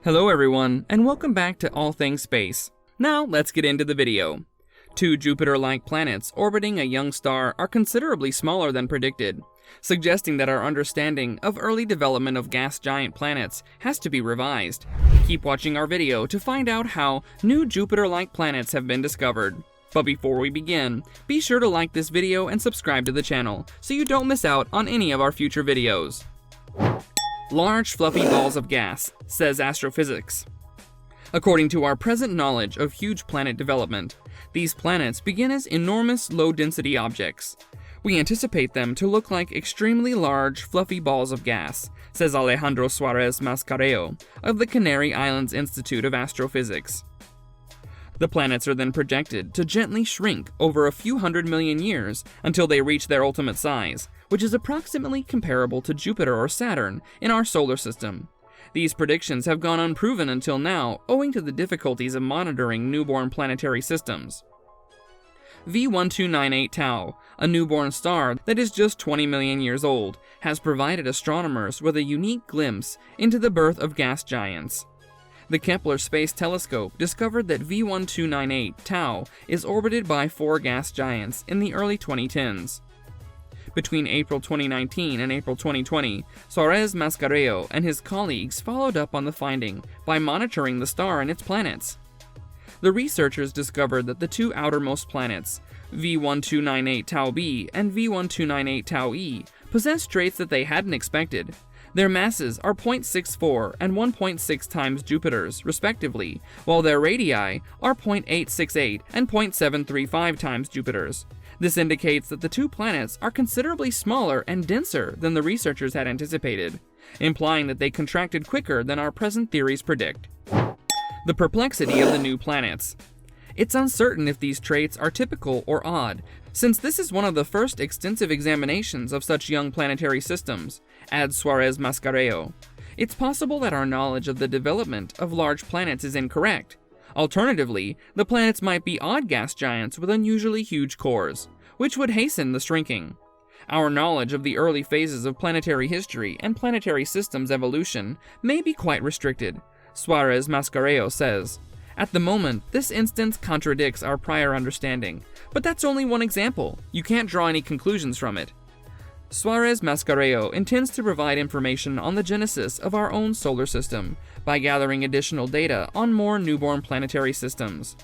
Hello everyone, and welcome back to All Things Space. Now let's get into the video. Two Jupiter-like planets orbiting a young star are considerably smaller than predicted, suggesting that our understanding of early development of gas giant planets has to be revised. Keep watching our video to find out how new Jupiter-like planets have been discovered. But before we begin, be sure to like this video and subscribe to the channel so you don't miss out on any of our future videos. Large fluffy balls of gas, says astrophysics. According to our present knowledge of huge planet development, these planets begin as enormous low-density objects. We anticipate them to look like extremely large, fluffy balls of gas, says Alejandro Suarez Mascareo of the Canary Islands Institute of Astrophysics. The planets are then projected to gently shrink over a few 100 million years until they reach their ultimate size, which is approximately comparable to Jupiter or Saturn in our solar system. These predictions have gone unproven until now, owing to the difficulties of monitoring newborn planetary systems. V1298 Tau, a newborn star that is just 20 million years old, has provided astronomers with a unique glimpse into the birth of gas giants. The Kepler Space Telescope discovered that V1298 Tau is orbited by four gas giants in the early 2010s. Between April 2019 and April 2020, Suarez Mascareo and his colleagues followed up on the finding by monitoring the star and its planets. The researchers discovered that the two outermost planets, V1298 Tau B and V1298 Tau E, possess traits that they hadn't expected. Their masses are 0.64 and 1.6 times Jupiter's, respectively, while their radii are 0.868 and 0.735 times Jupiter's. This indicates that the two planets are considerably smaller and denser than the researchers had anticipated, implying that they contracted quicker than our present theories predict. The perplexity of the new planets. It's uncertain if these traits are typical or odd, since this is one of the first extensive examinations of such young planetary systems, adds Suarez Mascareo. It's possible that our knowledge of the development of large planets is incorrect. Alternatively, the planets might be odd gas giants with unusually huge cores, which would hasten the shrinking. Our knowledge of the early phases of planetary history and planetary systems evolution may be quite restricted, Suarez Mascareo says. At the moment, this instance contradicts our prior understanding, but that's only one example. You can't draw any conclusions from it. Suarez Mascareo intends to provide information on the genesis of our own solar system by gathering additional data on more newborn planetary systems.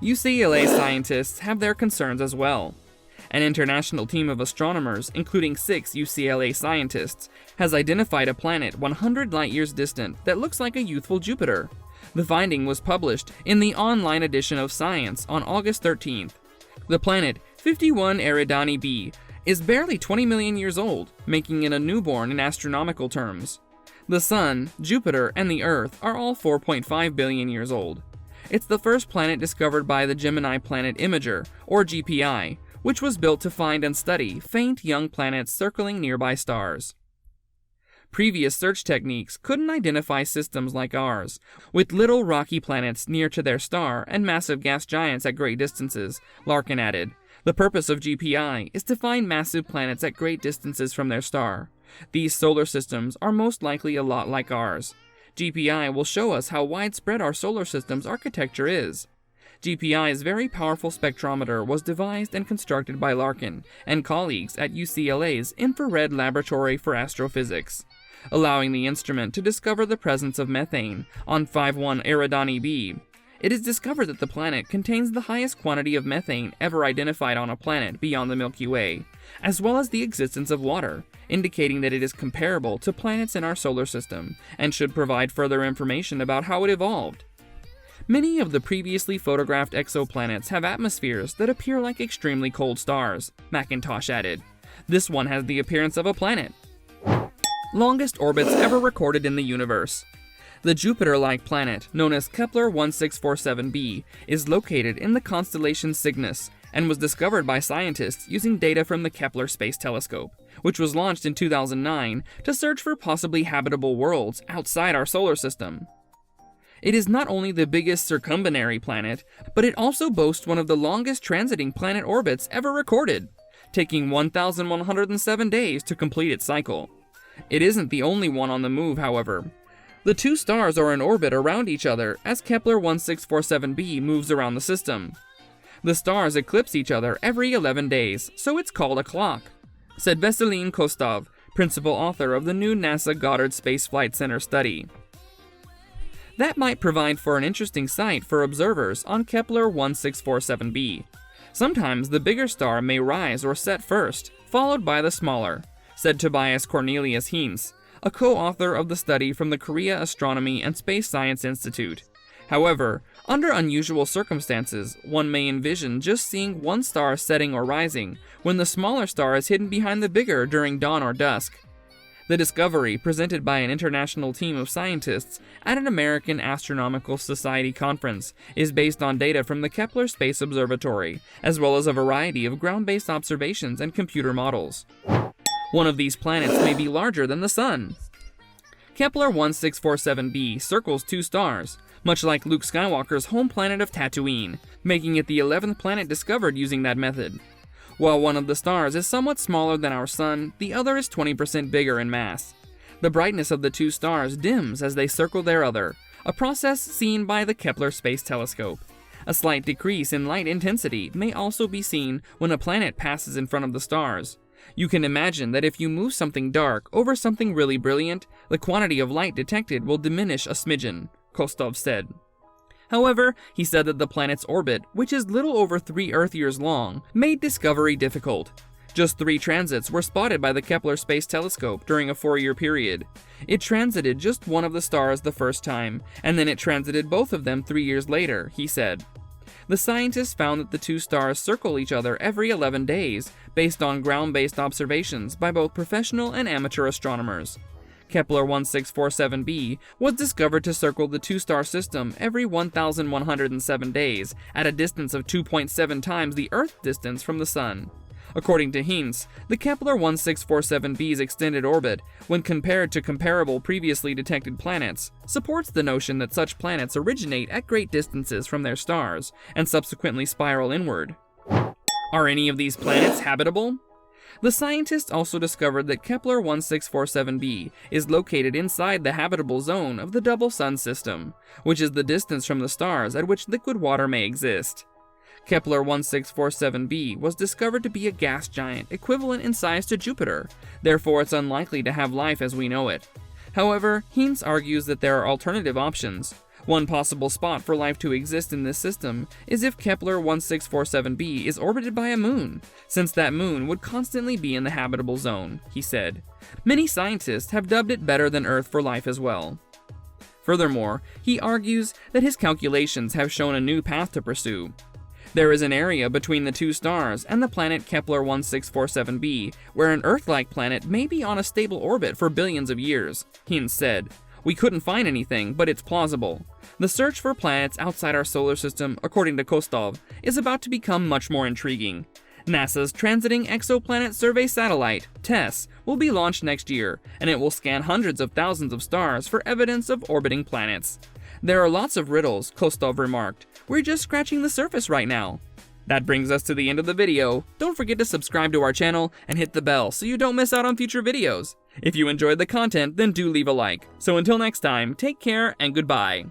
UCLA scientists have their concerns as well. An international team of astronomers, including 6 UCLA scientists, has identified a planet 100 light-years distant that looks like a youthful Jupiter. The finding was published in the online edition of Science on August 13th. The planet 51 Eridani b is barely 20 million years old, making it a newborn in astronomical terms. The Sun, Jupiter, and the Earth are all 4.5 billion years old. It's the first planet discovered by the Gemini Planet Imager, or GPI, which was built to find and study faint young planets circling nearby stars. Previous search techniques couldn't identify systems like ours, with little rocky planets near to their star and massive gas giants at great distances, Larkin added. The purpose of GPI is to find massive planets at great distances from their star. These solar systems are most likely a lot like ours. GPI will show us how widespread our solar system's architecture is. GPI's very powerful spectrometer was devised and constructed by Larkin and colleagues at UCLA's Infrared Laboratory for Astrophysics, allowing the instrument to discover the presence of methane on 51 Eridani b. It is discovered that the planet contains the highest quantity of methane ever identified on a planet beyond the Milky Way, as well as the existence of water, indicating that it is comparable to planets in our solar system and should provide further information about how it evolved. Many of the previously photographed exoplanets have atmospheres that appear like extremely cold stars, McIntosh added. This one has the appearance of a planet. Longest orbits ever recorded in the universe. The Jupiter-like planet, known as Kepler 1647b, is located in the constellation Cygnus and was discovered by scientists using data from the Kepler Space Telescope, which was launched in 2009 to search for possibly habitable worlds outside our solar system. It is not only the biggest circumbinary planet, but it also boasts one of the longest transiting planet orbits ever recorded, taking 1,107 days to complete its cycle. It isn't the only one on the move, however. The two stars are in orbit around each other as Kepler 1647b moves around the system. The stars eclipse each other every 11 days, so it's called a clock, said Veselin Kostov, principal author of the new NASA Goddard Space Flight Center study. That might provide for an interesting sight for observers on Kepler 1647b. Sometimes the bigger star may rise or set first, followed by the smaller, said Tobias Cornelius Heinz, a co-author of the study from the Korea Astronomy and Space Science Institute. However, under unusual circumstances, one may envision just seeing one star setting or rising when the smaller star is hidden behind the bigger during dawn or dusk. The discovery, presented by an international team of scientists at an American Astronomical Society conference, is based on data from the Kepler Space Observatory, as well as a variety of ground-based observations and computer models. One of these planets may be larger than the Sun. Kepler 1647b circles two stars, much like Luke Skywalker's home planet of Tatooine, making it the 11th planet discovered using that method. While one of the stars is somewhat smaller than our Sun, the other is 20% bigger in mass. The brightness of the two stars dims as they circle their other, a process seen by the Kepler Space Telescope. A slight decrease in light intensity may also be seen when a planet passes in front of the stars. You can imagine that if you move something dark over something really brilliant, the quantity of light detected will diminish a smidgen, Kostov said. However, he said that the planet's orbit, which is little over 3 Earth years long, made discovery difficult. Just 3 transits were spotted by the Kepler Space Telescope during a 4-year period. It transited just one of the stars the first time, and then it transited both of them 3 years later, he said. The scientists found that the two stars circle each other every 11 days, based on ground-based observations by both professional and amateur astronomers. Kepler 1647b was discovered to circle the two-star system every 1,107 days, at a distance of 2.7 times the Earth distance from the Sun. According to Heinz, the Kepler 1647b's extended orbit, when compared to comparable previously detected planets, supports the notion that such planets originate at great distances from their stars, and subsequently spiral inward. Are any of these planets habitable? The scientists also discovered that Kepler 1647b is located inside the habitable zone of the double Sun system, which is the distance from the stars at which liquid water may exist. Kepler 1647b was discovered to be a gas giant equivalent in size to Jupiter, therefore it's unlikely to have life as we know it. However, Heinz argues that there are alternative options. One possible spot for life to exist in this system is if Kepler 1647b is orbited by a moon, since that moon would constantly be in the habitable zone, he said. Many scientists have dubbed it better than Earth for life as well. Furthermore, he argues that his calculations have shown a new path to pursue. There is an area between the two stars and the planet Kepler 1647b where an Earth-like planet may be on a stable orbit for billions of years, Heinz said. We couldn't find anything, but it's plausible. The search for planets outside our solar system, according to Kostov, is about to become much more intriguing. NASA's Transiting Exoplanet Survey Satellite, TESS, will be launched next year, and it will scan hundreds of thousands of stars for evidence of orbiting planets. There are lots of riddles, Kostov remarked. We're just scratching the surface right now. That brings us to the end of the video. Don't forget to subscribe to our channel and hit the bell so you don't miss out on future videos. If you enjoyed the content, then do leave a like. So until next time, take care and goodbye.